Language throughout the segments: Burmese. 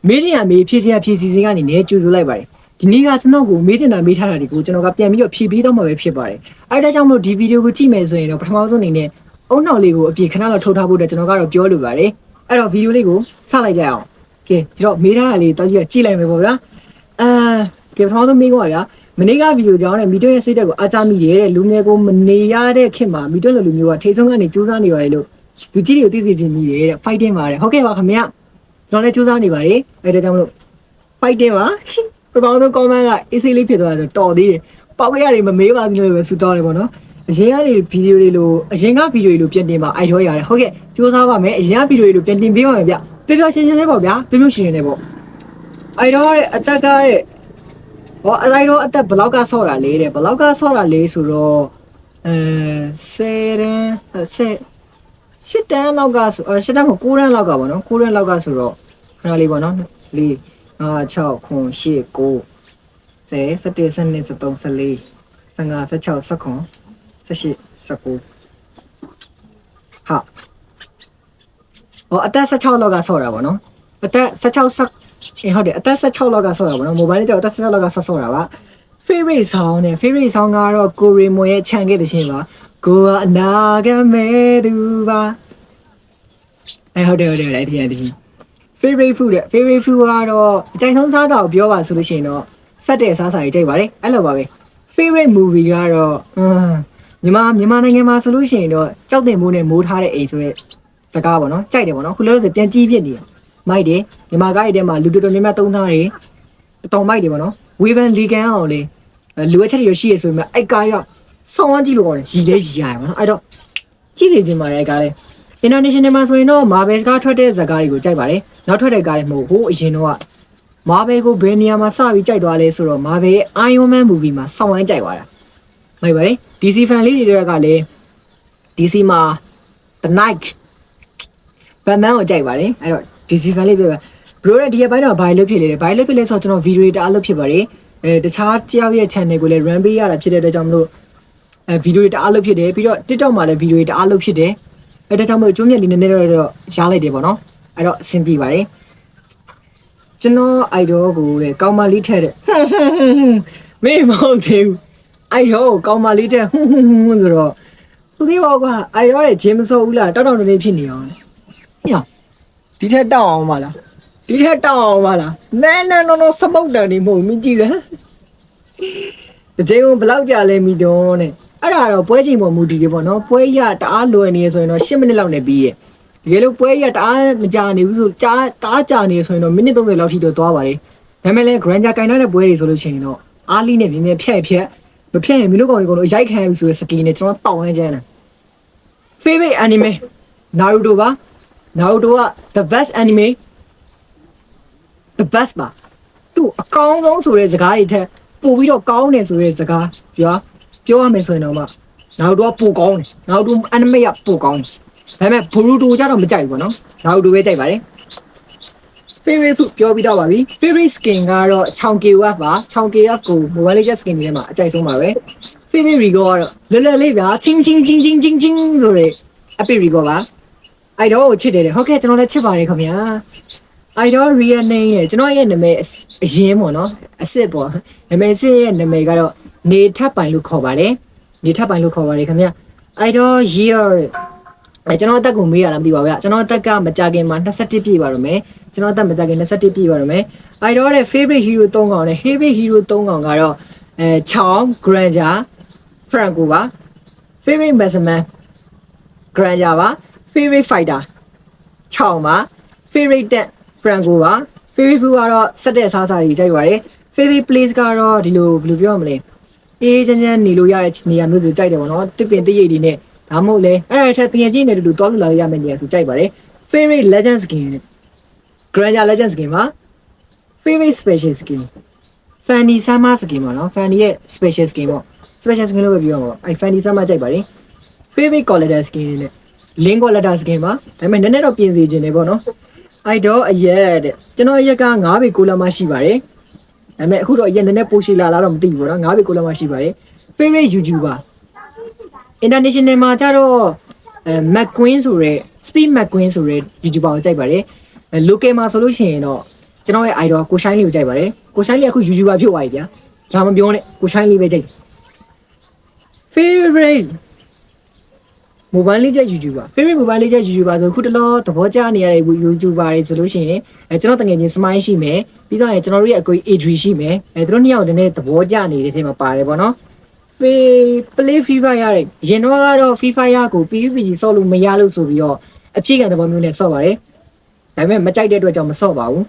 မေးချင်ရမေးဖြည့်ချင်ရဖြည့်စီစဉ်ကနေကြိုဆိုလိုက်ပါတယ်ဒီနေ့ကကျွန်တော်ကိုမေးချင်တာမေးထားတာဒီကိုကျွန်တော်ကပြန်ပြီးတော့ဖြည့်ပြီးတော့မှပဲဖြစ်ပါတယ်အဲ့ဒါကြောင့်မလို့ဒီဗီဒီယိုကိုကြည့်မယ်ဆိုရင်တော့ပထမဆုံးအနေနဲ့အုံနှောက်လေးကိုအပြည့်ခဏတော့ထုတ်ထားဖို့အတွက်ကျွန်တော်ကတော့ပြောလိုပါတယ်အဲ့တော့ဗီဒီယိုလေးကိုစလိုက်ကြအောင်ကဲဒီတော့မေးထားတာလေးတောက်ကြည့်လိုက်မယ်ပေါ့ဗျာကဲပထမဆုံးမေးခွန်းပါဗျာမနေ့ကဗီဒီယိုကြောင့်လည်းမီတွန်းရဲ့စိတ်ဓာတ်ကိုအားချမိတယ်တဲ့လူငယ်ကိုမနေရတဲ့ခင်မှာမီတွန်းလိုလူမျိုးကထိတ်ဆုံးကနေစူးစမ်းနေပါတယ်လို့လူကြီးတွေကိုသိစေချင်မိတယ်တဲ့ fighting ပါတယ်ဟုတ်ကဲ့ပါခင်ဗျာကျွန်တော်လည်းစူးစမ်းနေပါတယ်အဲ့ဒါကြောင့်မလို့ fighting ပါပထမဆုံး comment က easy လေးဖြစ်သွားတယ်တော်သေးတယ်ပေါက်ရရတယ်မမေးပါဘူးလို့ပဲစူတောင်းတယ်ပေါ့နော်အရင်ကနေဗီဒီယိုတွေလိုအရင်ကဗီဒီယိုတွေလိုပြင်တင်ပါအိုက်ရောရတယ်ဟုတ်ကဲ့စူးစမ်းပါမယ်အရင်ကဗီဒီယိုတွေလိုပြင်တင်ပေးပါမယ်ဗျပြပြချင်းချင်းလေးပေါ့ဗျာပြပြရှင်ရှင်လေးပေါ့အိုက်ရောရဲ့အသက်ကရဲ့ဟောအဲ့တော့အသက်ဘလောက်ကဆော့တာလေးတဲ့ဘလောက်ကဆော့တာလေးဆိုတော့10တန်း10တန်းလောက်ကဆို10တန်းကို9တန်းလောက်ကပေါ့နော်9တန်းလောက်ကဆိုတော့ခဏလေးပေါ့နော်4 5 6 9 8 9 10 11 12 13 14 15 16 19 18 19ဟာဟောအသက်16လောက်ကဆော့တာပေါ့နော်အသက်16ဟုတ်တယ်အသက်16လောက်ကဆော့တာပေါ့နော်မိုဘိုင်းလေးကြောင့်အသက်16လောက်ကဆော့တာပါ favorite song နဲ့ favorite song ကတော့ကိုရီမွန်ရဲ့ခြံခဲ့တဲ့ရှင်ပါကိုကအနာဂတ်မဲ့သူပါဟုတ်တယ်ဒီ favorite food တဲ့ favorite food ကတော့အကြိုက်ဆုံးစားတာကိုပြောပါဆိုလို့ရှိရင်တော့စက်တဲ့စားစာကြီးကြိုက်ပါတယ်အဲ့လိုပါပဲ favorite movie ကတော့မြန်မာနိုင်ငံမှာဆိုလို့ရှိရင်တော့ကြောက်တင်မိုးနဲ့မိုးထားတဲ့အိမ်ဆိုတဲ့စကားပေါ့နော်ကြိုက်တယ်ပေါ့နော်ခုလောလောဆယ်ပြန်ကြီးပြစ်နေတယ်မိုက်တယ်မြန်မာကားရဲ့ထဲမှာလူတော်တော်များများသုံးထားတယ်တော်မိုက်တယ်ပေါ့နော်ဝေဖန်လီကန်အောင်လေလူအချက်တွေရှိရဆိုပေမဲ့အဲ့ကားရောက်ဆောင်းဝမ်းကြည့်လို့ကောင်းတယ်ရီလဲရီရတယ်ပေါ့နော်အဲ့တော့ကြည့်နေခြင်းပါရဲ့ကားလဲ international မှာဆိုရင်တော့ Marvel ကားထွက်တဲ့ဇာတ်ကားတွေကိုကြိုက်ပါတယ်နောက်ထွက်တဲ့ကားတွေမဟုတ်ဘူးအရင်တော့ Marvel ကိုဘယ်နေရာမှာစပြီးကြိုက်သွားလဲဆိုတော့ Marvel ရဲ့ Iron Man movie မှာဆောင်းဝမ်းကြိုက်သွားတာမိုက်ပါတယ် DC fan လေးတွေကလည်း DC မှာ The Night Batman ကိုကြိုက်ပါတယ်အဲ့တော့DC fan လေးပြောပါဘရိုရဲ့ဒီရက်ပိုင်းတော့ဘာလို့ဖြစ်လဲဆိုတော့ကျွန်တော်ဗီဒီယိုတွေတအားလုပ်ဖြစ်ပါတယ်တခြားတယောက်ရဲ့ channel ကိုလည်း run ပေးရတာဖြစ်တဲ့အတွက်ကြောင့်မလို့ဗီဒီယိုတွေတအားလုပ်ဖြစ်တယ်ပြီးတော့ TikTok မှာလည်းဗီဒီယိုတွေတအားလုပ်ဖြစ်တယ်အဲ့ဒါကြောင့်မလို့ကျုံးမြက်လေးနည်းနည်းတော့ရားလိုက်တယ်ပေါ့နော်အဲ့တော့အဆင်ပြေပါတယ်ကျွန်တော် idol ကိုတဲ့ကောင်းမလေးထက်တဲ့မေးမဟုတ်သေးဘူး idol ကိုကောင်းမလေးထက်ဆိုတော့သူသေးပါကွာ idol ရဲ့ဂျင်းမစောဘူးလားတောက်တောက်နေဖြစ်နေအောင်ဟေ့ဒီထက်တောက်အောင်ပါလားဒီထက်တောက်အောင်ပါလားနော်စပုတ်တန်နေမဟုတ်မင်းကြည့်စမ်းတကြိမ်ဘလောက်ကြာလဲမိတော့နဲ့အဲ့ဒါတော့ပွဲချိန်ပေါ်မူတည်တယ်ပေါ့နော်ပွဲရတအားလွယ်နေဆိုရင်တော့10မိနစ်လောက်နဲ့ပြီးရဲ့တကယ်လို့ပွဲရတအားမကြာနေဘူးဆိုတအားကြာနေဆိုရင်တော့မိနစ်30လောက်ထိတော့သွားပါတယ်ဒါပေမဲ့လည်း Granger ကင်ထားတဲ့ပွဲတွေဆိုလို့ရှိရင်တော့အားလီနဲ့မြင်မြင်ဖြတ်မဖြတ်ရင်မင်းတို့ကောင်တွေကတော့ရိုက်ခံရပြီဆိုတဲ့စကင်နဲ့ကျွန်တော်တောင်းရမ်းကြတယ် favorite anime Naruto ပါ Naruto က the best anime the best ပါသူအကောင်းဆုံးဆိုတဲ့စကားတွေထက်ပို့ပြီးတော့ကောင်းတယ်ဆိုတဲ့စကားပြောရမယ်ဆိုရင်တော့မှနောက်တော့ပိုကောင်းတယ်နောက်တော့ anime ကပိုကောင်းတယ်ဒါပေမဲ့ Boruto ကြတော့မကြိုက်ဘူးပေါ့နော်နောက်တော့ပဲကြိုက်ပါတယ် favorite food ပြောပြီးတော့ပါပြီ favorite skin ကတော့ Chonkyuaf ပါ Chonkyuaf ကို Mobile Legends skin တွေမှာအကြိုက်ဆုံးပါပဲ favorite Rigo ကတော့လွယ်လေးဗျာချင်းဆိုတဲ့ epic Rigo ပါ idol ကိုချစ်တယ်ဟုတ်ကဲ့ကျွန်တော်လည်းချစ်ပါတယ်ခင်ဗျာ idol real name နဲ့ကျွန်တော်ရဲ့နာမည်အရင်ပေါ့နော်အစ်စ်ပေါ့နာမည်စစ်ရဲ့နာမည်ကတော့နေထပ်ပိုင်လို့ခေါ်ပါတယ်ခင်ဗျ idol year ကျွန်တော်အသက်ကိုမေးရလားမသိပါဘူးဗျကျွန်တော်အသက်ကမကြခင်မှာ21ပြည့်ပါတော့မယ်ကျွန်တော်အသက်မကြခင်21ပြည့်ပါတော့မယ် idol ရဲ့ favorite hero 3ကောင်နဲ့ favorite hero 3ကောင်ကတော့ချောင်း Granger Franco ပါ favorite Mazaman Granger ပါ favorite fighter ချောင်းပါ favorite tank Franco ပါ favorite food ကတော့စက်တဲ့စားစားကြီးကြိုက်ပါတယ် favorite place ကတော့ဒီလိုဘယ်လိုပြောမလဲအေးချမ်းနေလို့ရတဲ့နေရာမျိုးဆိုကြိုက်တယ်ပေါ့နော်တစ်ပင်တစ်ရိပ်ဒီနဲ့ဒါမှမဟုတ်လေအဲ့ဒါထက်ပြင်ကြီးနေတူတူသွားလို့လာရမယ့်နေရာဆိုကြိုက်ပါတယ် favorite legend skin Granger legend skin ပါ favorite special skin Fanny Sama skin ပါနော် Fanny ရဲ့ special skin ပေါ့ special skin လို့ပဲပြောမှာပေါ့အဲ့ Fanny Sama ကြိုက်ပါတယ် favorite color skin နဲ့ link color skin ပါဒါပေမဲ့နည်းနည်းတော့ပြင်စီခြင်းတယ်ပေါ့နော် idol အရက်တဲ့ကျွန်တော်အရက်က9ပေ6လမှရှိပါတယ်ဒါပေမဲ့အခုတော့အရက်နည်းနည်းပိုရှိလာတော့မသိဘူးပေါ့နော်9ပေ6လမှရှိပါတယ် favorite YouTuber international မှာကျတော့McQueen ဆိုတဲ့ Speed McQueen ဆိုတဲ့ YouTuber ကိုကြိုက်ပါတယ်local မှာဆိုလို့ရှိရင်တော့ ကျွန်တော်ရဲ့ idol ကိုရှိုင်းလေးကိုကြိုက်ပါတယ်ကိုရှိုင်းလေးအခု YouTuber ဖြစ်သွားပြီဗျာဒါမပြောနဲ့ကိုရှိုင်းလေးပဲကြိုက် favorite mobile legend YouTuber favorite mobile legend YouTuber ဆိုခုတလောသဘောကျနေရတဲ့ YouTuber တွေဆိုလို့ရှိရင်ကျွန်တော်တကယ်ချင်း smile ရှိမယ်ပြီးတော့ကျွန်တော်တို့ရဲ့အကို Adri ရှိမယ်သူတို့နှစ်ယောက်တည်းနဲ့သဘောကျနေတဲ့ထဲမှာပါတယ်ပေါ့နော် play FIFA ရတယ်ရင်တော့ကတော့ FIFA ရကို PUBG ဆော့လို့မရလို့ဆိုပြီးတော့အပြည့်ကတဘောမျိုးနဲ့ဆော့ပါတယ်ဒါပေမဲ့မကြိုက်တဲ့အတွက်ကြောင့်မဆော့ပါဘူး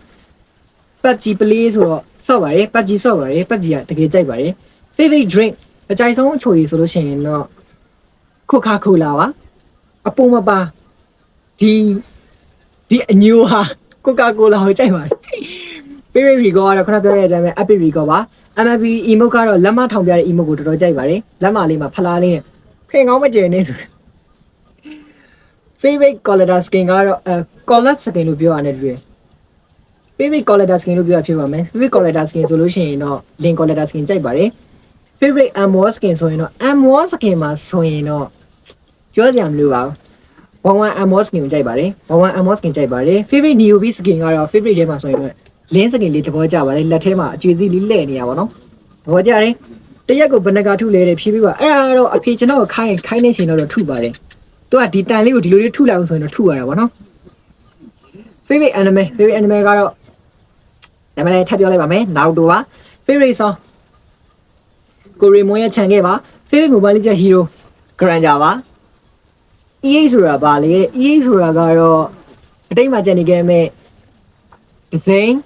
PUBG play ဆိုတော့ဆော့ပါတယ် PUBG ဆော့ပါတယ် PUBG ကတကယ်ကြိုက်ပါတယ် favorite drink အကြိုက်ဆုံးအချိုရည်ဆိုလို့ရှိရင်တော့ Coca-Cola ပါအပုံမပါဒီအညိုဟာ Coca-Cola ကိုကြိုက်ပါတယ် favorite record ကတော့ခဏပြောရတဲ့အချိန်မှာ epic record ပါ MLB emote ကတော့လက်မထောင်ပြတဲ့ emote ကိုတော်တော်ကြိုက်ပါတယ်လက်မလေးမှာဖလားလေးနဲ့ဖင်ကောင်းမကျယ်နေဆို favorite collector skin ကတော့collab skin လို့ပြောရတယ်တူတယ် favorite collector skin လို့ပြောရဖြစ်ပါမယ် favorite collector skin ဆိုလို့ရှိရင်တော့ link collector skin ကြိုက်ပါတယ် favorite ammo skin ဆိုရင်တော့ ammo skin မှာဆိုရင်တော့ပြောစရာမလိုပါဘူး11 ammo skin ကိုကြိုက်ပါတယ်11 ammo skin ကြိုက်ပါတယ် favorite newbie skin ကတော့ favorite ထဲမှာဆိုရင်တော့ link skin လေးသဘောကျပါတယ်လက်ထဲမှာအကျွေးစီးလေးလဲ့နေရပါတော့သဘောကျတယ်တရက်ကိုဘယ်နှကထုလဲတဲ့ဖြည်းဖြည်းပါအဲ့ဒါတော့အဖေကျွန်တော်ခိုင်းနေချိန်တော့ထုပါတယ်သူကဒီတန်လေးကိုဒီလိုလေးထုလိုက်အောင်ဆိုရင်တော့ထုရတာပေါ့နော် favorite anime ကတော့ဒါမှလည်းထပ်ပြောလိုက်ပါမယ် Naruto ပါ favorite song ကိုရီမွန်ရဲ့ခြံခဲ့ပါ favorite mobile legend hero Granger ပါ EA ဆိုတာပါလေ EA ဆိုတာကတော့အတိတ်မှာကျန်နေခဲ့မဲ့ဒီဇိမ်း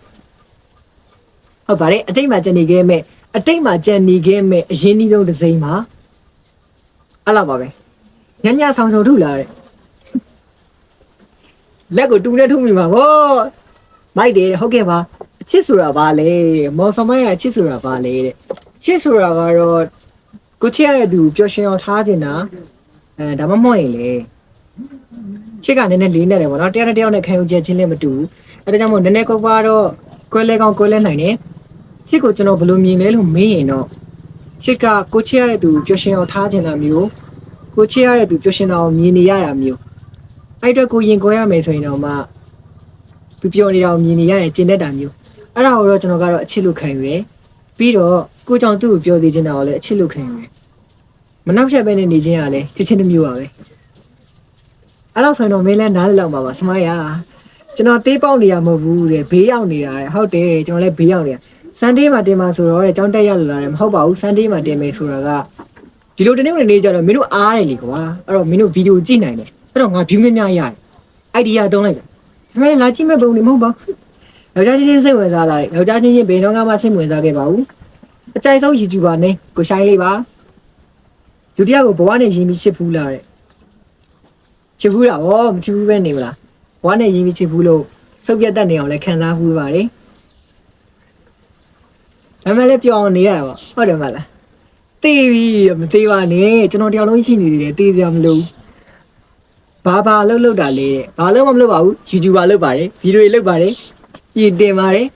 ဟုတ်ပါတယ်အတိတ်မှာကျန်နေခဲ့မဲ့အရင်နီးဆုံးဒီဇိမ်းပါအဲ့လောက်ပါပဲညဆောင်ထုလာတဲ့လက်ကိုတူနဲ့ထုမိမှာဗောမိုက်တယ်ဟုတ်ကဲ့ပါအချစ်ဆိုတာပါလေမော်စမိုင်းကအချစ်ဆိုတာပါလေတဲ့ချစ်ဆိုတာကတော့ကိုချစ်ရတဲ့သူပျော်ရွှင်အောင်ထားခြင်းတာဒါမှမဟုတ်ရင်လေချစ်ကနည်းနည်းလေးနေတယ်ဗောနော်တယောက်နဲ့ခံယူချက်ချင်းလည်းမတူဘူးအဲဒါကြောင့်မို့နည်းနည်းကောပါတော့ကွဲလဲကောင်းကွဲလဲနိုင်တယ်ချစ်ကိုကျွန်တော်ဘယ်လိုမြင်လဲလို့မေးရင်တော့ချစ်ကကိုချစ်ရတဲ့သူပျော်ရွှင်အောင်ထားခြင်းတာမျိုးကိုချစ်ရတဲ့သူပျော်ရွှင်အောင်မြင်နေရတာမျိုးအဲ့အတွက်ကိုရင်ကိုရမယ်ဆိုရင်တော့မှသူပျော်နေတာကိုမြင်နေရရင်ကျင်တတ်တာမျိုးအဲ့ဒါကိုတော့ကျွန်တော်ကတော့အချစ်လို့ခံယူရယ်ပြီးတော့ကိုကြောင့်သူ့ကိုပျော်စေချင်တာကိုလည်းအချစ်လို့ခံယူရယ်မနောက်ချက်ပဲနေခြင်းကလည်းချစ်ချင်းတစ်မျိုးပါပဲအဲ့လောက်ဆိုရင်တော့မင်းလည်းနားလည်လောက်ပါပါစမိုင်းရကျွန်တော်တေးပေါက်နေရမဟုတ်ဘူးတဲ့ဘေးရောက်နေတာဟုတ်တယ်ကျွန်တော်လည်းဘေးရောက်နေတာစန်ဒေးမှာတင်မှာဆိုတော့တဲ့ကျောင်းတက်ရလာတယ်မဟုတ်ပါဘူးစန်ဒေးမှာတင်မယ်ဆိုတာကဒီလိုတနေ့ဝင်နေကြတော့မင်းတို့အားတယ်လေကွာအဲ့တော့မင်းတို့ဗီဒီယိုကြည့်နိုင်တယ်အဲ့တော့ငါ view များရတယ် idea တုံးလိုက်တယ်ဒါပေမဲ့လာကြည့်မဲ့ပုံနေမဟုတ်ပါဘူးယောက်ျားချင်းစိတ်ဝင်စားလာတယ်ယောက်ျားချင်းဘယ်တော့မှစိတ်ဝင်စားခဲ့ပါဘူးအကြိုက်ဆုံး YouTuber နဲ့ကိုရှိုင်းလေးပါဒုတိယကိုဘဝနဲ့ရင်းပြီးချစ်ဖူးလာတဲ့ချစ်ဖူးတာဗောမချစ်ဖူးပဲနေမလားဘဝနဲ့ရင်းပြီးချစ်ဖူးလို့စုပ်ပြတ်တတ်နေအောင်လည်းခံစားဖူးပါတယ်ဒါမှလည်းပြောင်းနေရတာပေါ့ဟုတ်တယ်မလားတေးပြီမသေးပါနဲ့ကျွန်တော်တယောက်လုံးရှိနေသေးတယ်တေးစရာမလိုဘာလုပ်တာလေဘာလို့မလုပ်ပါဘူး YouTuber လုပ်ပါတယ်ဗီဒီယိုလုပ်ပါတယ်ပြီးတင်ပါတယ်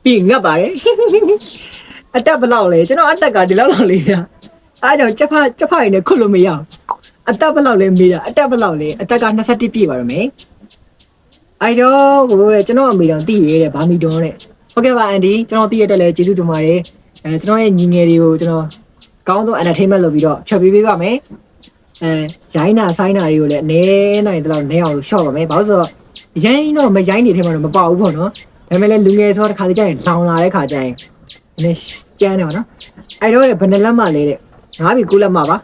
ပြီးငတ်ပါတယ်အတက်ဘလောက်လဲကျွန်တော်အတက်ကဒီလောက်လေးဗျာအားကြောင့်ချက်ဖရည်နဲ့ခွတ်လို့မရအောင်အတက်ဘလောက်လဲမေးတာအတက်ဘလောက်လဲအတက်က21ပြည့်ပါတော့မယ်အဲ့တော့ကိုကျွန်တော်အမေတော်တည်ရတဲ့ဗာမီတော်တဲ့ဟုတ်ကဲ့ပါအန်ဒီကျွန်တော်တည်ရတဲ့လဲကျေးဇူးတင်ပါတယ်ကျွန်တော်ရဲ့ညီငယ်တွေကိုကျွန်တော်ကောင်းဆုံး entertainment လုပ်ပြီးတော့ဖြတ်ပေးပေးပါမယ်ရိုင်းနာဆိုင်နာတွေကိုလည်းအနေနိုင်တဲ့လောက်နဲအောင်ရှော့ပါမယ်ဘာလို့ဆိုတော့ရိုင်းတော့မရိုင်းနေထဲမှာတော့မပေါဘူးပေါ့နော်ဒါပေမဲ့လည်းလူငယ်ဆိုတော့တစ်ခါလေကြာရင်လောင်လာတဲ့ခါကျရင်နည်းကျန်းတယ်ပေါ့နော်အဲ့တော့ဘယ်နှလက်မှလဲတဲ့ငါးပြီ9လက်မှပါ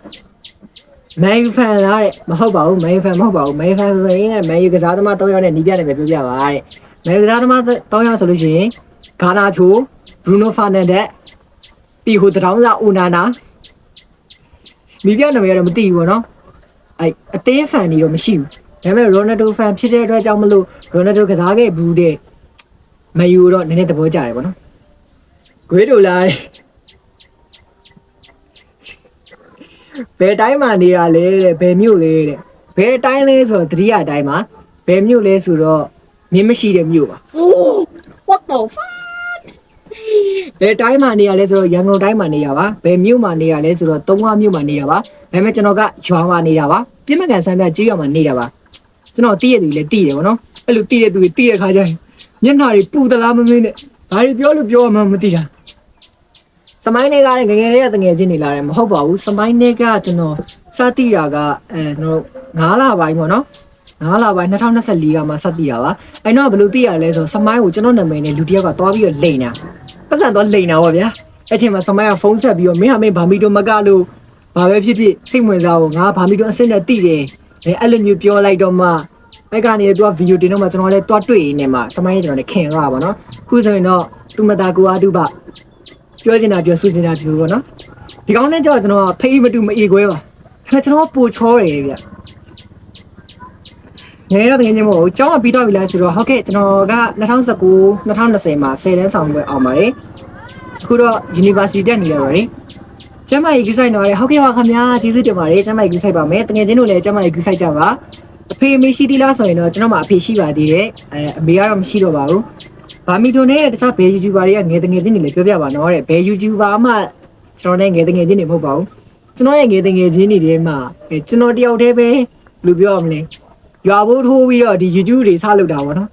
မန်ယူဖန်လားတဲ့မဟုတ်ပါဘူးမန်ယူဖန်မဟုတ်ပါဘူးမန်ယူဖန်ဆိုရင်လည်းမန်ယူကစားသမား3ယောက်နဲ့နီးပြတယ်ပဲပြောပြပါတဲ့မန်ယူကစားသမား3ယောက်ဆိုလို့ရှိရင်ဂါနာချိုဘရူနိုဖာနန်ဒက်ပြီးဟိုတထောင်းစားအိုနာနာမိပြနာမည်ကတော့မသိဘူးပေါ့နော်အဲ့အသေးဖန်နေတော့မရှိဘူးဒါပေမဲ့ရိုနယ်ဒိုဖန်ဖြစ်တဲ့အတွက်ကြောင့်မလို့ရိုနယ်ဒိုကစားခဲ့ဘူးတဲ့မယူတော့နည်းနည်းသဘောကျတယ်ပေါ့နော်ဂွေးတို့လားဘယ်တိုင်းမှာနေရလဲတဲ့ဘယ်မြို့လဲတဲ့ဘယ်တိုင်းလဲဆိုတော့တတိယတိုင်းမှာဘယ်မြို့လဲဆိုတော့မင်းမရှိတဲ့မြို့ပါ what the fuck ဘယ်တိုင်းမှာနေရလဲဆိုတော့ရန်ကုန်တိုင်းမှာနေရပါဘယ်မြို့မှာနေရလဲဆိုတော့သုံးဝမြို့မှာနေရပါဒါပေမဲ့ကျွန်တော်ကရွာမှာနေတာပါပြစ်မကန်ဆန်းပြကြီးရွာမှာနေတာပါကျွန်တော်တည်ရသူလည်းတည်တယ်ဗောနော်အဲ့လိုတည်တဲ့သူတွေတည်တဲ့ခါကျရင် မျက်နှာတွေပူသလားမမင်းနဲ့ဘာတွေပြောလို့ပြောမှမသိတာစမိုင်းတွေကလည်းငငယ်လေးကတငယ်ချင်းနေလာတယ်မဟုတ်ပါဘူးစမိုင်းတွေကကျွန်တော်စတိတာကကျွန်တော်9လပိုင်းပေါ့နော်9လပိုင်း2024ကမှစတိတာပါအဲ့တော့ဘယ်လိုသိရလဲဆိုစမိုင်းကိုကျွန်တော်နာမည်နဲ့လူတယောက်ကတွားပြီးတော့လိန်တာပတ်စံတော့လိန်တာပေါ့ဗျာအဲ့ချိန်မှာစမိုင်းကဖုန်းဆက်ပြီးတော့မင်းဟာမင်းဘာမီတိုမကလို့ဘာပဲဖြစ်ဖြစ်စိတ်ဝင်စားဖို့ငါဘာမီတိုအစ်စ်နဲ့တိတယ်အဲ့လိုမျိုးပြောလိုက်တော့မှအဲ့ကနေတော့ဗီဒီယိုတင်တော့မှကျွန်တော်လည်းတွားတွေ့နေမှာစမိုင်းနဲ့ကျွန်တော်လည်းခင်ရပါပေါ့နော်ခုဆိုရင်တော့သူမသားကိုအားတူပါပြောချင်တာပြောဆိုချင်တာပြောပေါ့နော်ဒီကောင်းနဲ့ကြောက်ကျွန်တော်ဖိမတူမအေခွဲပါဒါကျွန်တော်ပိုချောတယ်ဗျငယ်တော့တကယ်ချင်းမဟုတ်ကျောင်းကပြီးတော့ပြီလားဆိုတော့ဟုတ်ကဲ့ကျွန်တော်က2019 2020မှာ10တန်းဆောင်ပွဲအောင်ပါတယ်အခုတော့ University တက်နေရတော့လေကျမကြီးကူးဆိုင်တော့လေဟုတ်ကဲ့ပါခင်ဗျာကျေးဇူးတင်ပါတယ်ကျမကြီးကူးဆိုင်ပါမယ်တကယ်ချင်းတို့လည်းကျမကြီးကူးဆိုင်ကြပါအဖေမေရှိသီးလားဆိုရင်တော့ကျွန်တော်မှအဖေရှိပါသေးတယ်အမေကတော့မရှိတော့ပါဘူးဘာမီတိုနဲ့တခြားဘယ် YouTuber တွေကငယ်တငယ်ချင်းတွေလည်းပြောပြပါနော်တဲ့ဘယ် YouTuber မှကျွန်တော်နဲ့ငယ်တငယ်ချင်းတွေမဟုတ်ပါဘူးကျွန်တော်ရဲ့ငယ်တငယ်ချင်းတွေထဲမှာကျွန်တော်တယောက်တည်းပဲဘယ်လိုပြောရမလဲရွာဘိုးထိုးပြီးတော့ဒီ YouTube တွေစလုပ်တာပေါ့နော်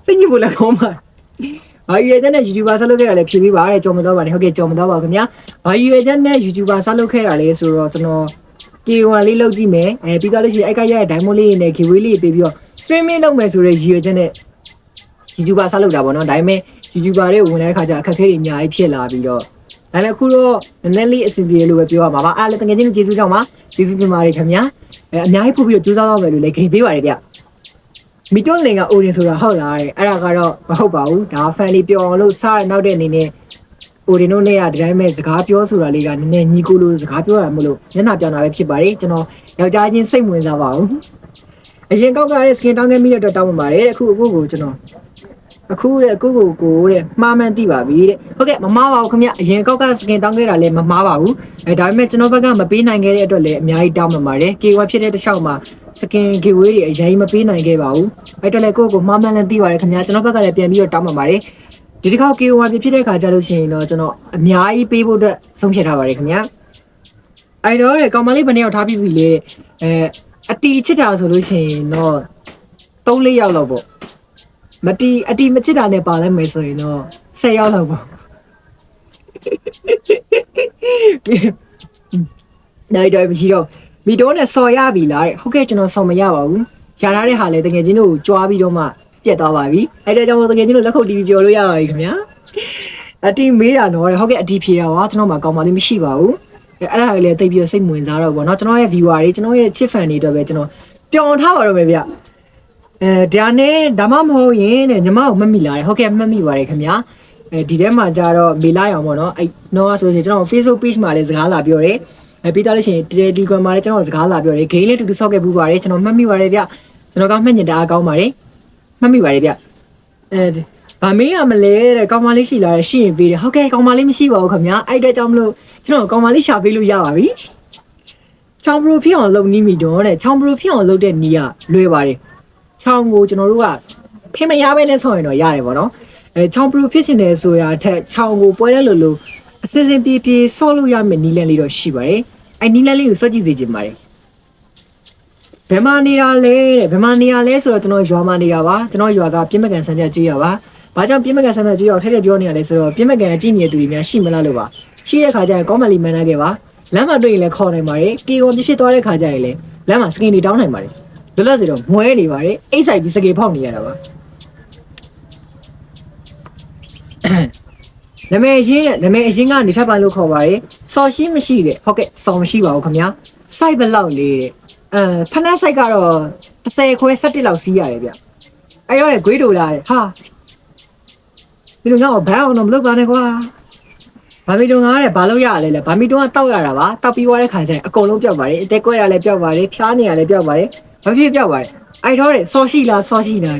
စိတ်ညစ်ဖို့လည်းကောင်းပါဘာရွေချက်နဲ့ YouTuber စလုပ်ခဲ့တာလည်းဖြေပေးပါတဲ့ကြော်မတော့ပါနဲ့ဟုတ်ကဲ့ကြော်မတော့ပါခင်ဗျာဘာရွေချက်နဲ့ YouTuber စလုပ်ခဲ့တာလဲဆိုတော့ကျွန်တော် K1 လေးလုပ်ကြည့်မယ်ပြီးတော့လို့ရှိရင်အဲ့ကရတဲ့ diamond လေးနဲ့ giveaway လေးပေးပြီးတော့ streaming လုပ်မယ်ဆိုတဲ့ရွေချက်နဲ့ YouTuber စလုပ်တာပေါ့နော်ဒါပေမဲ့ YouTuber တွေဝင်တဲ့အခါကျအခက်အခဲတွေအများကြီးဖြစ်လာပြီးတော့ဒါလည်းအခုတော့နည်းနည်းလေးအဆင်ပြေလို့ပဲပြောရမှာပါအားလည်းတကယ်ချင်းကျေးဇူးကြောင့်ပါကျေးဇူးတင်ပါတယ်ခင်ဗျာအများကြီးပို့ပြီးတော့ကြိုးစားတော့မယ်လို့လည်းခင်ပေးပါတယ်ဗျမီတွန်းလင်ကအိုရင်ဆိုတာဟုတ်လားတဲ့အဲ့ဒါကတော့မဟုတ်ပါဘူးဒါ fan လေးပြောအောင်လို့စားရနောက်တဲ့အနေနဲ့အိုရင်တို့နဲ့ကဒီတိုင်းမဲ့စကားပြောဆိုတာလေးကနည်းနည်းညီကိုလိုစကားပြောရမလို့မျက်နှာပြောင်းတာပဲဖြစ်ပါတယ်ကျွန်တော်ယောက်ျားချင်းစိတ်ဝင်စားပါဘူးအရင်ကောက်ကတဲ့ skin တောင်းခဲ့မိတဲ့အတွက်တောင်းပန်ပါတယ်အခုကိုကျွန်တော်အခုတဲ့ကိုတဲ့မှားမှန်းသိပါပြီတဲ့ဟုတ်ကဲ့မမှားပါဘူးခင်ဗျအရင်ကောက်ကစကင်တောင်းခဲ့တာလည်းမမှားပါဘူးဒါပေမဲ့ကျွန်တော်ဘက်ကမပေးနိုင်ခဲ့တဲ့အတွက်လည်းအများကြီးတောင်းပန်ပါတယ် K1 ဖြစ်တဲ့တစ်လျှောက်မှာစကင် giveaway တွေအရင်မပေးနိုင်ခဲ့ပါဘူးအဲ့တော့လည်းကိုမှားမှန်းလည်းသိပါတယ်ခင်ဗျကျွန်တော်ဘက်ကလည်းပြန်ပြီးတော့တောင်းပန်ပါတယ်ဒီတစ်ခေါက် K1 ဖြစ်တဲ့ခါကျလို့ရှိရင်တော့ကျွန်တော်အများကြီးပေးဖို့အတွက်ဆုံးဖြတ်ထားပါတယ်ခင်ဗျအဲ့တော့တဲ့ကောင်မလေးဘယ်နှစ်ယောက်ထားပြီးပြီလေအတီချစ်တာဆိုလို့ရှိရင်တော့3-4ယောက်လောက်ပေါ့မတီအတီမချစ်တာနဲ့ပါလဲမယ်ဆိုရင်တော့10ယောက်လောက်ပေါ့နိုင်တော့မရှိတော့မီတိုးနဲ့စော်ရပြီလားတဲ့ဟုတ်ကဲ့ကျွန်တော်စော်မရပါဘူးရထားတဲ့ဟာလေတကယ်ချင်းတို့ကြွားပြီးတော့မှပြက်သွားပါပြီအဲ့ဒါကြောင့်တကယ်ချင်းတို့လက်ခုပ်တီးပြီးပြောလို့ရပါပြီခင်ဗျာအတီမေးတာတော့ဟုတ်ကဲ့အတီဖြေတာပါကျွန်တော်မှကောင်းပါလိမ့်မရှိပါဘူးအဲ့ဒါလည်းတိတ်ပြီးစိတ်ဝင်စားတော့ပေါ့နော်ကျွန်တော်ရဲ့ viewer တွေကျွန်တော်ရဲ့ချစ် fan တွေအတွက်ပဲကျွန်တော်ပျော်ထားပါတော့မယ်ဗျဒါနဲ့ဒါမှမဟုတ်ရင်တဲ့ညီမကိုမှတ်မိလာတယ်ဟုတ်ကဲ့မှတ်မိပါတယ်ခင်ဗျာဒီထဲမှာကြတော့မေလာအောင်ပေါ့နော်အဲ့တော့ဆိုရင်ကျွန်တော် Facebook page မှာလည်းစကားလာပြောတယ်ပြီးသားလို့ရှိရင် Telegram မှာလည်းကျွန်တော်စကားလာပြောတယ် game လေးတူတူဆော့ခဲ့ပူပါတယ်ကျွန်တော်မှတ်မိပါတယ်ဗျကျွန်တော်ကမှတ်ညင်တာအကောင်းပါတယ်မှတ်မိပါတယ်ဗျဗာမေးရမလဲတဲ့ကောင်မလေးရှိလာတယ်ရှိရင်ပေးတယ်ဟုတ်ကဲ့ကောင်မလေးမရှိပါဘူးခင်ဗျာအဲ့အတွက်ကြောင့်မလို့ကျွန်တော်ကောင်မလေးရှာပေးလို့ရပါပြီချောင်းပရိုဖြစ်အောင်လုပ်နီးမိတော့တဲ့ချောင်းပရိုဖြစ်အောင်လုပ်တဲ့နီးကလွယ်ပါတယ်ချောင်းကိုကျွန်တော်တို့ကဖေးမရပဲနဲ့ဆော့ရင်တော့ရတယ်ပေါ့နော်ချောင်းပရိုဖြစ်ရှင်တယ်ဆိုတာထက်ချောင်းကိုပွဲတဲ့လိုအစစ်စစ်ပြေးပြေးဆော့လို့ရမယ့်နီးလန်းလေးတော့ရှိပါတယ်အဲ့နီးလန်းလေးကိုစော့ကြည့်စေချင်ပါတယ်ဘယ်မှာနေတာလဲတဲ့ဘယ်မှာနေရလဲဆိုတော့ကျွန်တော်ရွာမှာနေတာပါကျွန်တော်ရွာကပြင်းမကန်ဆန်းပြကျွေးရပါဘာကြောင့်ပြင်းမကန်ဆန်းပြကျွေးရအောင်ထည့်ထည့်ပြောနေရလဲဆိုတော့ပြင်းမကန်အကြည့်နေတဲ့သူတွေများရှိမလားလို့ပါရှိတဲ့ခါကျရင်ကောမန်လီမန်နာခဲ့ပါလမ်းမှာတွေ့ရင်လည်းခေါ်နိုင်ပါတယ်ကီကွန်ဖြစ်သွားတဲ့ခါကျရင်လည်းလမ်းမှာစကင်တွေတောင်းနိုင်ပါတယ်လွတ်လပ်စေတော့မွဲနေပါတယ်အိတ်ဆိုင်ပြီးစကေဖောက်နေရတာပါနာမည်အရင်ကနေထပ်ပိုင်းလို့ခေါ်ပါတယ်စော်ရှိမရှိတဲ့ဟုတ်ကဲ့စော်မရှိပါဘူးခင်ဗျာစိုက်ဘလောက်လေးတဲ့ဖနက်စိုက်ကတော့30ခွဲ17လောက်စီးရတယ်ဗျအဲ့တော့ဂွေးတိုလာတဲ့ဟာဒီလိုငါ့ကိုဘန်းအောင်တော့မလုပ်ပါနဲ့ကွာဘာမီတုံငါတဲ့ဘာလို့ရရလဲဘာမီတုံကတောက်ရတာပါတောက်ပြီးသွားတဲ့ခါကျရင်အကုန်လုံးပျောက်ပါတယ်အသက်ကွဲရလည်းပျောက်ပါတယ်ဖျားနေရလည်းပျောက်ပါတယ်ဘာဖြစ်ပျောက်ပါတယ်အဲ့တော့စော်ရှိလားစော်ရှိလား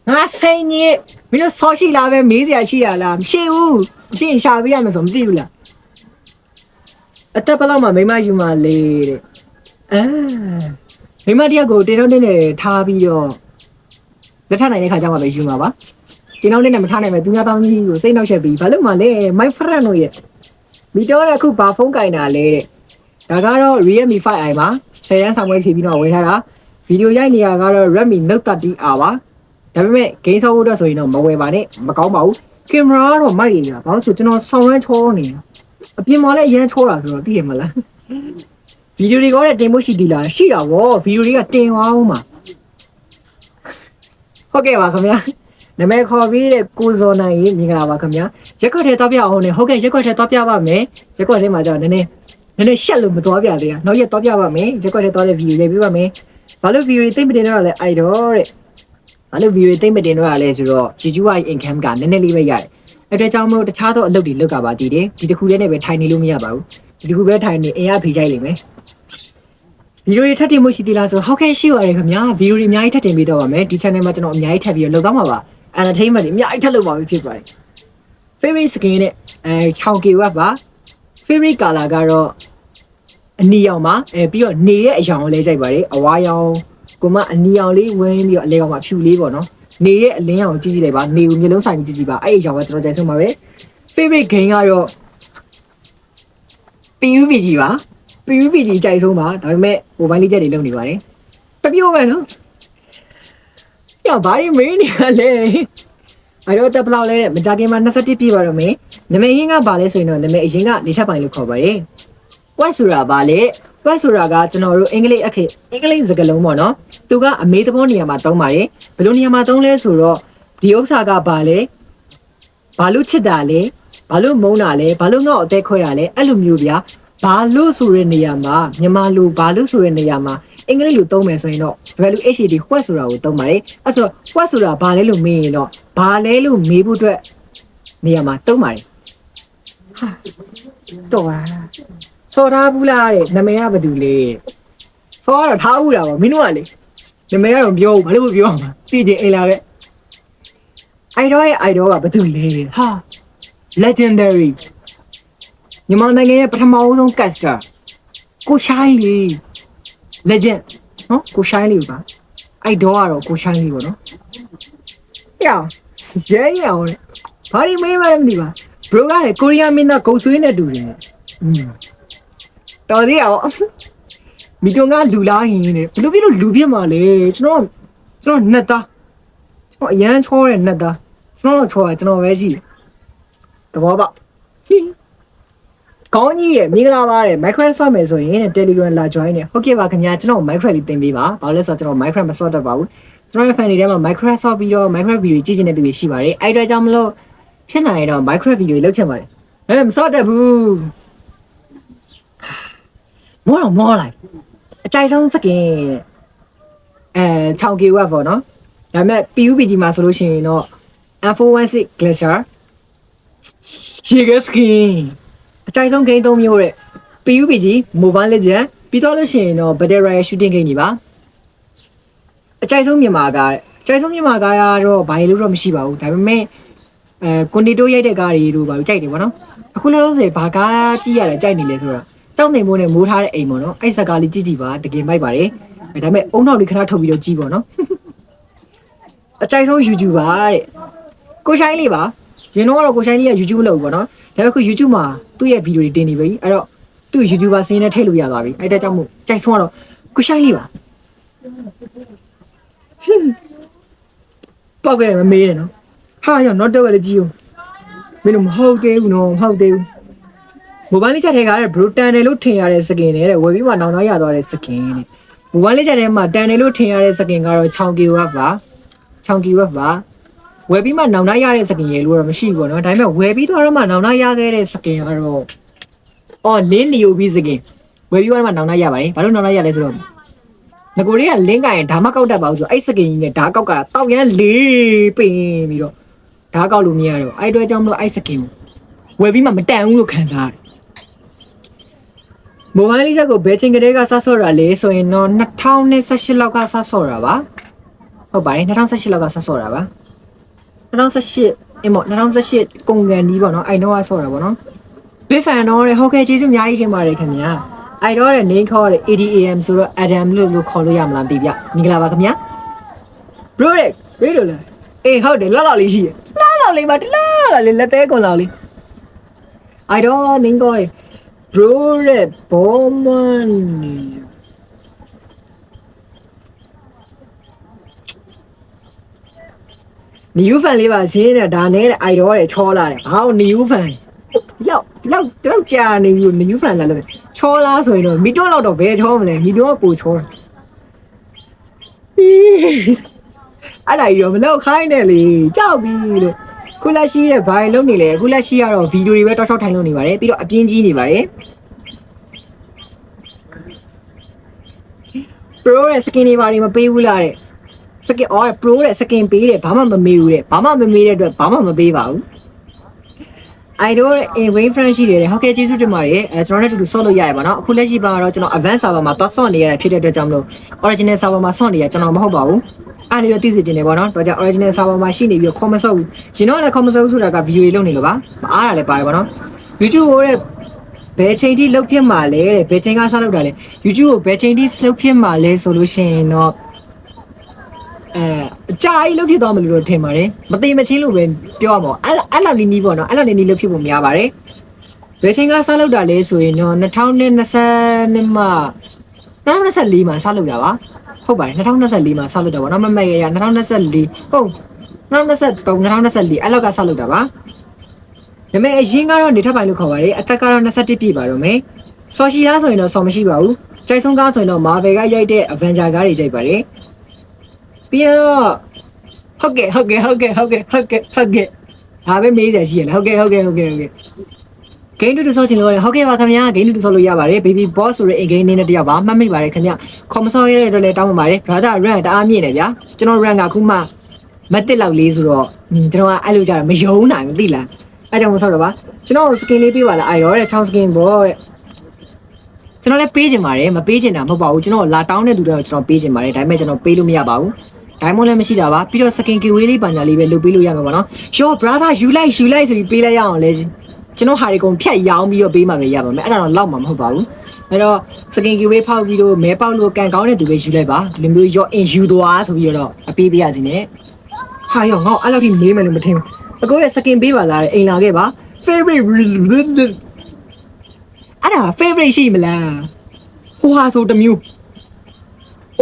ငါစိန်ကြီးမင်းတို့စော်ရှိလားပဲမေးစရာရှိရလားမရှိဘူးမရှိရင်ရှာပေးရမယ်ဆိုမသိဘူးလားအသက်ဘလောက်မှမိမယူမလေးတဲ့မိမတယောက်ကိုတေတော့တင်းနေထားပြီးတော့လက်ထနိုင်တဲ့ခါကျမှပဲယူမှာပါတင်းတော့တင်းနဲ့မထားနိုင်မဲ့သူများတောင်းကြီးကိုစိတ်နှောက်ရက်ပြီးဘာလို့မှလဲ my friend တို့ရဲ့မီတော့အခုဘာဖုန်းကင်တာလဲတဲ့ဒါကတော့ Realme 5i ပါ10ရန်ဆောင်ပွဲဖြည့်ပြီးတော့ဝယ်ထားတာ ဗီဒီယိုရိုက်နေရကတော့ Redmi Note 30R ပါဒါပေမဲ့ game ဆောက်ဖို့အတွက်ဆိုရင်တော့မဝယ်ပါနဲ့မကောင်းပါဘူးကင်မရာကတော့မိုက်နေကြဘာလို့ဆိုကျွန်တော်ဆောင်းရမ်းချောနေတာအပြင်မှာလည်းအရန်ချောတာဆိုတော့သိရမလားဗီဒီယိုတွေကလည်းတင်ဖို့ရှိသေးလားရှိတာဗောဗီဒီယိုတွေကတင်သွားအောင်မှာဟုတ်ကဲ့ပါခင်ဗျာနာမည်ခေါ်ပြီးတဲ့ကိုဇော်နိုင်ရေမင်္ဂလာပါခင်ဗျာရက်ခွက်ထဲတော့ပြအောင်နဲ့ဟုတ်ကဲ့ရက်ခွက်ထဲတော့ပြပါမယ်ရက်ခွက်ထဲမှာကျတော့နည်းနည်းရှက်လို့မသွားပြသေးတာနောက်ရက်တော့ပြပါမယ်ရက်ခွက်ထဲတော့တဲ့ဗီဒီယိုလေးပြပါမယ်ဘာလို့ဗီဒီယိုသိမ့်မတင်တော့လဲအိုက်တော့တဲ့ဘာလို့ဗီဒီယိုသိမ့်မတင်တော့လဲဆိုတော့ YouTube income ကနည်းနည်းလေးပဲရတယ်အဲ့ဒါကြောင့်မလို့တခြားသောအလုပ်တွေလုပ်ကြပါတည်တယ်ဒီတစ်ခုတည်းနဲ့ပဲထိုင်နေလို့မရပါဘူးဒီတစ်ခုပဲထိုင်နေအင်အားဖေးကြိုက်လိမ့်မယ်ဗီဒီယိုတွေထပ်တင်မှုရှိသေးလားဆိုဟုတ်ကဲ့ရှိပါတယ်ခင်ဗျာဗီဒီယိုတွေအများကြီးထပ်တင်ပေးတော့ပါမယ်ဒီ channel မှာကျွန်တော်အများကြီးထပ်ပြီးလုပ်သွားမှာပါ entertainment တွေအများကြီးထပ်လုပ်ပါပြီဖြစ်ပါတယ် favorite skin နဲ့6K watt ပါ favorite color ကတော့အနီရောင်ပါပြီးတော့နေရဲ့အရောင်ကိုလဲကြိုက်ပါတယ်အဝါရောင်ကိုမှအနီရောင်လေးဝင်းပြီးတော့အလဲကောင်မှဖြူလေးပေါ့နော်နေရဲ့အလင်းရောင်ကြည့်ကြည့်လိုက်ပါနေကိုမျိုးလုံးဆိုင်ကြည့်ကြည့်ပါအဲ့အရောင်ကကျွန်တော်ကြိုက်ဆုံးပါပဲ favorite game ကတော့ PUBG ပါ PUBG ကြိုက်ဆုံးပါဒါပေမဲ့ mobile လေးချက်တွေလုပ်နေပါတယ်တပြောပဲနော်ညဘာတွေမင်းနေရလဲအဲ့တော့တက်ပလောက်လဲမကြခင်မှာ21ပြည့်ပါတော့မယ်နာမည်ရင်းကဘာလဲဆိုရင်တော့နာမည်အရင်ကနေထပ်ပိုင်းလို့ခေါ်ပါတယ် What ဆိုတာဘာလဲ What ဆိုတာကကျွန်တော်တို့အင်္ဂလိပ်စကားလုံးပေါ့နော်သူကအမေသဘောနေရာမှာသုံးပါတယ်ဘယ်လိုနေရာမှာသုံးလဲဆိုတော့ဒီဥစ္စာကဘာလဲဘာလို့ချစ်တာလဲဘာလို့မုန်းတာလဲဘာလို့ငေါ့အသက်ခွဲတာလဲအဲ့လိုမျိုးဗျာဘာလို့ဆိုတဲ့နေရာမှာမြန်မာလူဘာလို့ဆိုတဲ့နေရာမှာအင်္ဂလိပ်လိုသုံးမယ်ဆိုရင်တော့ဒီလို HAD what ဆိုတာကိုသုံးပါတယ်အဲ့ဆိုတော့ what ဆိုတာဘာလဲလို့မေးရင်တော့ဘာလဲလို့မေးဖို့အတွက်နေရာမှာသုံးပါတယ်ဟာတော့စော်ထားဘူးလားတဲ့နာမည်ကဘာတူလဲစော်ကတော့ထားဘူးတာပါမင်းတို့ကလေနာမည်ကတော့ပြောဘူးဘာလို့ပြောမှာပြည်ချင်းအိမ်လာခဲ့အိုင်ဒေါရဲ့အိုင်ဒေါကဘာတူလဲဟာ legendary မြန်မာနိုင်ငံရဲ့ပထမဆုံး caster ကိုရှိုင်းလေး legend နော်ကိုရှိုင်းလေးပါအိုင်ဒေါကတော့ကိုရှိုင်းလေးပေါ့နော်ပြောင်းရဲရအောင်လေဘာဒီမေးမှလည်းမသိပါ bro ကလေကိုရီးယားမင်းသားဂုတ်ဆွေးနဲ့တူတယ်တော်သေးရောမီတုံကလူလားဟင်းနေဘယ်လိုဖြစ်လို့လူပြစ်မှာလဲကျွန်တော်နှက်သားကျွန်တော်အရန်ချောတဲ့နှက်သားကျွန်တော်ချောတာကျွန်တော်ပဲရှိတယ်တဘောပေါက်ကောင်းကြီးရဲ့မင်္ဂလာပါတဲ့ Minecraft ဆော့မယ်ဆိုရင် Telegram လာ join နေဟုတ်ကဲ့ပါခင်ဗျာကျွန်တော် Minecraft လေးသင်ပေးပါဘာလို့လဲဆိုတော့ကျွန်တော် Minecraft မဆော့တတ်ပါဘူးကျွန်တော်ရဲ့ fan တွေထဲမှာ Minecraft ဆော့ပြီးတော့ Minecraft video ကြည့်ချင်တဲ့သူတွေရှိပါတယ်အဲ့ဒါကြောင့်မလို့ဖြစ်နိုင်တော့ Minecraft video တွေလုပ်ချင်ပါတယ်မဆော့တတ်ဘူးမောလိုက်အကြိုက်ဆုံးစကင်6K watt ပေါ့နော်ဒါပေမဲ့ PUBG မှာဆိုလို့ရှိရင်တော့ M416 Glacier Jaeger skin အကြိုက်ဆုံး game 3မျိုးတဲ့ PUBG Mobile Legends ပြီးတော့လို့ရှိရင်တော့ Battle Royale shooting game တွေပါအကြိုက်ဆုံးမြန်မာကတော့ဘာလို့တော့မရှိပါဘူးဒါပေမဲ့ကွန်တီတိုရိုက်တဲ့ကားတွေတို့ဘာလို့ကြိုက်တယ်ပေါ့နော်အခုလောလောဆယ်ဘာကားကြည့်ရတယ်ကြိုက်နေလဲဆိုတော့တောင်းနေမိုးနဲ့မိုးထားတဲ့အိမ်ပေါ့နော်အဲ့စကားလေးကြည့်ကြည့်ပါတကယ်မိုက်ပါတယ်ဒါပေမဲ့အုံနောက်လေးခဏထုတ်ပြီးတော့ကြည့်ပေါ့နော်အကြိုက်ဆုံး YouTuber တဲ့ကိုရှိုင်းလေးပါရင်တော့ကိုရှိုင်းလေးက YouTube လုပ်ပေါ့နော်ဒါပေမဲ့ခု YouTube မှာသူ့ရဲ့ဗီဒီယိုတွေတင်နေပြီအဲ့တော့သူ့ YouTuber စင်းနဲ့ထည့်လို့ရသွားပြီအဲ့ဒါကြောင့်မို့ကြိုက်ဆုံးကတော့ကိုရှိုင်းလေးပါပောက်ကလေးမမေးနဲ့နော်ဟာရော not တော့လည်းကြည့်ဦးမင်းတို့မဟုတ်သေးဘူးနော်မဟုတ်သေးဘူးမိုဘိုင်းလေးချက်ထဲကတဲ့ bro တန်တယ်လို့ထင်ရတဲ့စကင်နဲ့ဝယ်ပြီးမှနောင်နောက်ရသွားတဲ့စကင်တဲ့မိုဘိုင်းလေးချက်ထဲမှာတန်တယ်လို့ထင်ရတဲ့စကင်ကတော့ 6K watt ပါ 6K watt ပါဝယ်ပြီးမှနောင်နောက်ရတဲ့စကင်ရေလို့တော့မရှိဘူးနော်ဒါပေမဲ့ဝယ်ပြီးတော့မှနောင်နောက်ရခဲ့တဲ့စကင်ကတော့အော်လင်းနီယိုပြီးစကင်ဝယ်ပြီးတော့မှနောင်နောက်ရပါတယ်ဘာလို့နောင်နောက်ရလဲဆိုတော့ငကိုတွေကလင်းကရင်ဓာမကောက်တတ်ပါဘူးဆိုအဲ့စကင်ကြီးနဲ့ဓာကောက်ကတောက်ရမ်းလေးပင်ပြီးတော့ဓာကောက်လို့မရတော့အဲ့အတွက်ကြောင့်မလို့အဲ့စကင်ဝယ်ပြီးမှမတန်ဘူးလို့ခံစားတယ်မိုဘိုင်းလေးချက်ကိုဘယ်ချိန်ကလေးကစဆော့တာလဲဆိုရင်တော့2018လောက်ကစဆော့တာပါဟုတ်ပါတယ်2018လောက်ကစဆော့တာပါ2018အေးမို့2018ကုန်ကန်ဒီပေါ့နော်အဲ့တော့ကဆော့တာပေါ့နော် big fan တော့တဲ့ဟုတ်ကဲ့ကျေးဇူးအများကြီးတင်ပါတယ်ခင်ဗျာအဲ့တော့တဲ့ name ခေါ်တဲ့ ADAM ဆိုတော့ Adam လို့ခေါ်လို့ရမလားပြပြမင်္ဂလာပါခင်ဗျာ bro တဲ့ဝေးလို့လားအေးဟုတ်တယ်လောက်လေးရှိရလောက်လေးပါတလားလေးလက်သေးကုန်လောက်လေးအဲ့တော့ name ခေါ်တဲ့bro တဲ့ဘောမန် new fan လေးပါဈေးနဲ့ဒါနဲ့အိုက်တော့တယ်ချောလာတယ်ဟော new fan လောက်ကြာနေပြီ new fan လာလို့ချောလာဆိုရင်တော့မီတွန်းတော့ဘယ်ချောမလဲမီတွန်းကပိုချောအဲ့ဒါကြီးတော့မလောက်ခိုင်းနဲ့လေကြောက်ပြီလို့ခုလက်ရှိရဲ့ဘာလုံးနေလဲခုလက်ရှိကတော့ဗီဒီယိုတွေပဲတောက်ချောက်ထိုင်လို့နေပါတယ်ပြီးတော့အပြင်းကြီးနေပါတယ် pro ရဲ့ skin တွေဘာတွေမပေးဘူးလားတဲ့ skin pro ရဲ့ skin ပေးတယ်ဘာမှမမေးဘူးတဲ့ဘာမှမမေးတဲ့အတွက်ဘာမှမပေးပါဘူး idol wave friend ရှိတယ်ဟုတ်ကဲ့ကျေးဇူးတင်ပါတယ်ကျွန်တော်နဲ့တူတူဆော့လို့ရရပါတော့အခုလက်ရှိပါတော့ကျွန်တော် advanced server မှာသွားဆော့နေရတာဖြစ်တဲ့အတွက်ကြောင့်မလို့ original server မှာဆော့နေရကျွန်တော်မဟုတ်ပါဘူးအဲ့ဒီတော့သိစေချင်တယ်ပေါ့နော်တော့ကြောင့် original server မှာရှိနေပြီးခေါ်မဆော့ဘူးကျွန်တော်လည်းခေါ်မဆော့ဘူးဆိုတာက video တွေလုပ်နေလို့ပါမအားရလည်းပါတယ်ပေါ့နော် YouTube ကိုတဲ့ဘယ်ချိန်ထိလုတ်ဖြစ်မှာလဲတဲ့ဘယ်ချိန်ကစလုပ်တာလဲ YouTube ကိုဘယ်ချိန်ထိလုတ်ဖြစ်မှာလဲဆိုလို့ရှိရင်တော့အကြာကြီးလုတ်ဖြစ်သွားမလို့တော့ထင်ပါတယ်မသိမချင်းလို့ပဲပြောရမှာအဲ့လောက်နီးပေါ့နော်အဲ့လောက်နီးလုတ်ဖြစ်ဖို့များပါတယ်ဘယ်ချိန်ကစလုပ်တာလဲဆိုရင်တော့2020မှာ2024မှာစလုပ်တာပါဟုတ်ပါတယ်2024မှာစလုပ်တာပေါ့နော်မမရရ2024ဟုတ်2023 2024အဲ့လောက်ကစလုပ်တာပါဒါပေမဲ့အရင်ကတော့နေထပ်ပိုင်းလို့ခေါ်ပါတယ်အသက်ကတော့21ပြည့်ပါတော့မယ်ဆော်ရှီလားဆိုရင်တော့ဆော်မရှိပါဘူးကြိုက်ဆုံးကားဆိုရင်တော့ Marvel ကရိုက်တဲ့ Avenger ကားတွေကြိုက်ပါတယ်ပြီးတော့ဟုတ်ကဲ့ဒါပဲမေးစရာရှိရလားဟုတ်ကဲ့ game တူဆော့ချင်လို့ဟုတ်ကဲ့ပါခင်ဗျာ game တူဆော့လို့ရပါတယ် baby boss ဆိုတဲ့ in game နဲ့တယောက်ပါမှတ်မိပါတယ်ခင်ဗျခေါ်မဆော့ရတဲ့အတွက်လည်းတောင်းပန်ပါတယ် brother rank တအားမြင့်နေဗျာကျွန်တော် rank ကအခုမှမတက်လောက်လေးဆိုတော့ကျွန်တော်ကအဲ့လိုကြတာမယုံနိုင်ဘူးသိလားအဲ့ကြောင့်မဆော့တော့ပါကျွန်တော် skin လေးပေးပါလားအဲ့ရောတဲ့ချောင်း skin ပေါ့တဲ့ကျွန်တော်လည်းပေးချင်ပါတယ်မပေးချင်တာမဟုတ်ပါဘူးကျွန်တော်လာတောင်းတဲ့လူတွေကိုကျွန်တော်ပေးချင်ပါတယ်ဒါပေမဲ့ကျွန်တော်ပေးလို့မရပါဘူးဒိုင်းမွန်လည်းမရှိတာပါပြီးတော့ skin giveaway လေးပညာလေးပဲလုပ်ပေးလို့ရမှာပေါ့နော် Your brother you like ဆိုပြီးပေးလိုက်ရအောင်လေကျွန်တော်ဟာတွေကုန်ဖြတ်ရောင်းပြီးတော့ပေးမှပဲရပါမယ်အဲ့ဒါတော့လောက်မှာမဟုတ်ပါဘူးအဲ့တော့ skin giveaway ဖောက်ပြီးတော့မဲပေါက်လို့ကန်ကောင်းတဲ့သူပဲယူလိုက်ပါဒီလိုမျိုး your in you သွားဆိုပြီးတော့အပေးပေးရစီနဲ့ဟာရောငေါအဲ့လောက်ထိမေးမယ်လို့မထင်ဘူးအကိုရဲ့ skin ပေးပါလားအိမ်လာခဲ့ပါ favorite အဲ့ဒါ favorite ရှိမလားဟိုဟာဆိုတမျိုး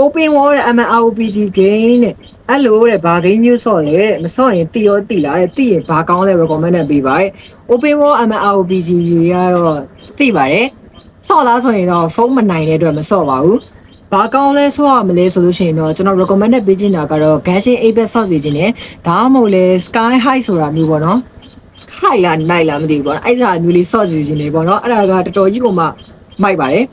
open world တဲ့ MMORPG game တဲ့အဲ့လိုတဲ့ဘာ game မျိုးဆော့လဲတဲ့မဆော့ရင်တိရောတိလာတဲ့တိရင်ဘာကောင်းလဲ recommend နဲ့ပေးပါတဲ့ open world MMORPG တွေကတော့သိပါတယ်ဆော့လားဆိုရင်တော့ဖုန်းမနိုင်တဲ့အတွက်မဆော့ပါဘူးဘာကောင်းလဲဆော့ရမလဲဆိုလို့ရှိရင်တော့ကျွန်တော် recommend နဲ့ပေးချင်တာကတော့ Genshin Impact ဆော့စီခြင်းနဲ့ဒါမှမဟုတ်လဲ Sky High ဆိုတာမျိုးပေါ့နော် Sky လား night လားမသိဘူးပေါ့နော်အဲ့ဒါမျိုးလေးဆော့စီခြင်းနေပေါ့နော်အဲ့ဒါကတော်တော်ကြီးကိုမှမိုက်ပါတယ်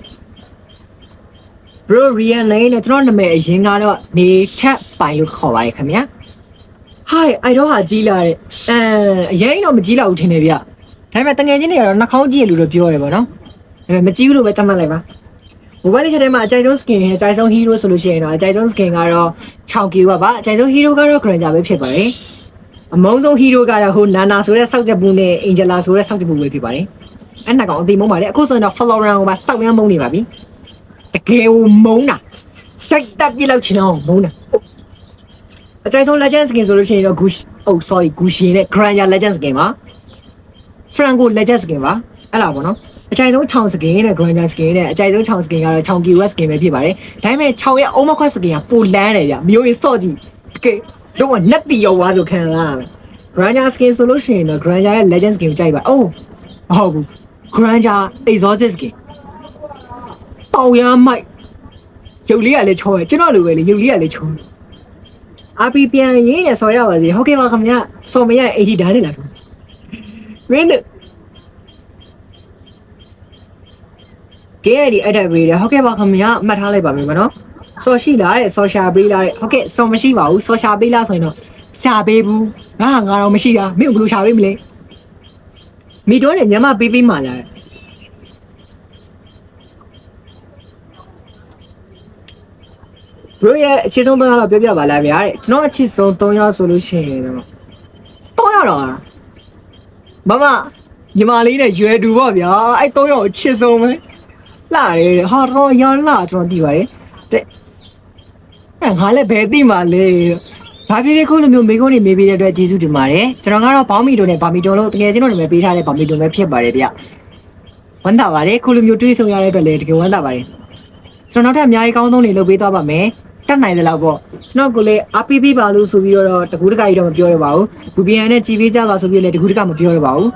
bro real name နဲ့ကျွန်တော်နာမည်အရင်ကတော့နေထက်ပိုင်လို့ခေါ်ပါတယ်ခင်ဗျာဟာအဲ့တော့ဟာကြီးလာတဲ့အရင်တော့မကြီးလောက်ဘူးထင်တယ်ဗျဒါပေမဲ့တငယ်ချင်းတွေကတော့နှာခေါင်းကြီးလို့တော့ပြောရတယ်ပေါ့နော်ဒါပေမဲ့မကြီးဘူးလို့ပဲသတ်မှတ်လိုက်ပါမိုဘိုင်းလေးချက်ထဲမှာအကြိုက်ဆုံး skin အကြိုက်ဆုံး hero ဆိုလို့ရှိရင်တော့အကြိုက်ဆုံး skin ကတော့6K ပါအကြိုက်ဆုံး hero ကတော့ Granger ပဲဖြစ်ပါတယ်အမုန်းဆုံး hero ကတော့ဟို Nana ဆိုတဲ့စောက်ချက်ဘူးနဲ့ Angela ဆိုတဲ့စောက်ချက်ဘူးပဲဖြစ်ပါတယ်အဲ့နှစ်ကောင်အသိမုန်းပါတယ်အခုဆိုရင်တော့ Florent ကိုပါစောက်ရမ်းမုန်းနေပါပြီတကယ်ကိုမုန်းတာစိတ်တက်ပြစ်လောက်ချင်တော့မုန်းတာအကြိုက်ဆုံး legend skin ဆိုလို့ရှိရင်တော့ Gucci နဲ့ Granger legend skin ပါ Franco legend skin ပါအဲ့လားပေါ့နော်အကြိုက်ဆုံးချောင်း skin နဲ့ Granger skin နဲ့အကြိုက်ဆုံးချောင်း skin ကတော့ချောင်း QS skin ပဲဖြစ်ပါတယ်ဒါပေမဲ့ချောင်းရဲ့အုံးမခွက် skin ကပိုလန်းတယ်ဗျမျိုးရေးစော့ကြည့်တကယ်လုံးဝနက်တီရောဝါဆိုခံလာရမယ် Granger skin ဆိုလို့ရှိရင်တော့ Granger ရဲ့ legend skin ကိုကြိုက်ပါအိုးမဟုတ်ဘူး Granger exotic skin ပေါင်ရမိုက်ရုပ်လေးကလည်းချောတယ်ကျွန်တော်လိုပဲလေရုပ်လေးကလည်းချောအာပီပြန်ရင်းနဲ့ဆော်ရပါစေဟုတ်ကဲ့ပါခင်ဗျာဆော်မရ80ဓာတ်နဲ့လာတော့မင်းတို့ကဲဒီအဲ့ဒါပြေးတယ်ဟုတ်ကဲ့ပါခင်ဗျာမှတ်ထားလိုက်ပါမယ်နော်ဆော်ရှိလားတဲ့ဆော်ရှာပေးလားတဲ့ဟုတ်ကဲ့ဆော်မရှိပါဘူးဆော်ရှာပေးလားဆိုရင်တော့ရှာပေးဘူးငါတော့မရှိတာမင်းဘယ်လိုရှာပေးမလဲမိတော့နဲ့ညမပေးမှလားဘရိုရဲ့အခြေဆုံး3ယောက်တော့ပြောပြပါလားဗျာတဲ့ကျွန်တော်အခြေဆုံး3ယောက်ဆိုလို့ရှိရင်တော့3ယောက်တော့မမညီမလေးနဲ့ရွယ်တူပေါ့ဗျာအဲ့3ယောက်အခြေဆုံးပဲလှတယ်ဟာတော့ရလာကျွန်တော်သိပါတယ်တဲ့ငါလည်းဘယ်သိမှလဲဘာဖြစ်ဖြစ်ခုလိုမျိုးမိကုန်းနေမေးပေးတဲ့အတွက်ကျေးဇူးတင်ပါတယ်ကျွန်တော်ကတော့ဘောင်းမီတိုနဲ့ဗာမီတိုလို့တကယ်ချင်းတို့နာမည်ပေးထားတဲ့ဗာမီတိုပဲဖြစ်ပါတယ်ဗျဝမ်းသာပါတယ်ခုလိုမျိုးတွေးဆုံရတဲ့အတွက်လည်းတကယ်ဝမ်းသာပါတယ်ကျွန်တော်နောက်ထပ်အများကြီးကောင်းဆုံးတွေလုပ်ပေးသွားပါမယ် တက်နိုင်တယ်လို့ပေါ့ကျွန်တော်ကိုလည်းအပီးပေးပါလို့ဆိုပြီးတော့တကူးတကကြီးတော့မပြောရပါဘူး VPN နဲ့ကြည်ပေးကြပါဆိုပြီးလည်းတကူးတကမပြောရပါဘူး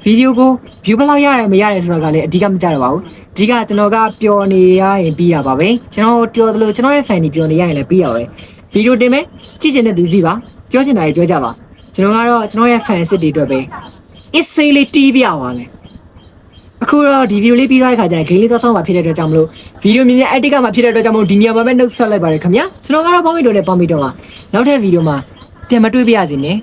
ဗီဒီယိုကို view ဘယ်လောက်ရတယ်မရတယ်ဆိုတော့ကလည်းအဓိကမကြတော့ပါဘူးအဓိကကျွန်တော်ကပျော်နေရရင်ပြီးရပါပဲကျွန်တော်ပျော်တယ်လို့ကျွန်တော်ရဲ့ fan တွေပျော်နေရရင်လည်းပြီးရပါပဲဗီဒီယိုတင်မယ်ကြည့်ချင်တဲ့သူကြည့်ပါပြောချင်တာတွေပြောကြပါကျွန်တော်ကတော့ကျွန်တော်ရဲ့ fan စစ်တွေအတွက်ပဲ is say လေးတီးပြပါမယ်အခုတော့ဒီဗီဒီယိုလေးပြီးသွားတဲ့ခါကျရင် game လေးသွားဆောင်ပါဖြစ်တဲ့အတွက်ကြောင့်မလို့ဗီဒီယိုမြင်မြင် edit ကမှဖြစ်တဲ့အတွက်ကြောင့်မလို့ဒီနေရာမှာပဲနှုတ်ဆက်လိုက်ပါတယ်ခင်ဗျာကျွန်တော်ကတော့ပေါင်းမိတော့လည်းပေါင်းမိတော့ပါနောက်ထပ်ဗီဒီယိုမှာပြန်မတွေ့ပြရစီနဲ့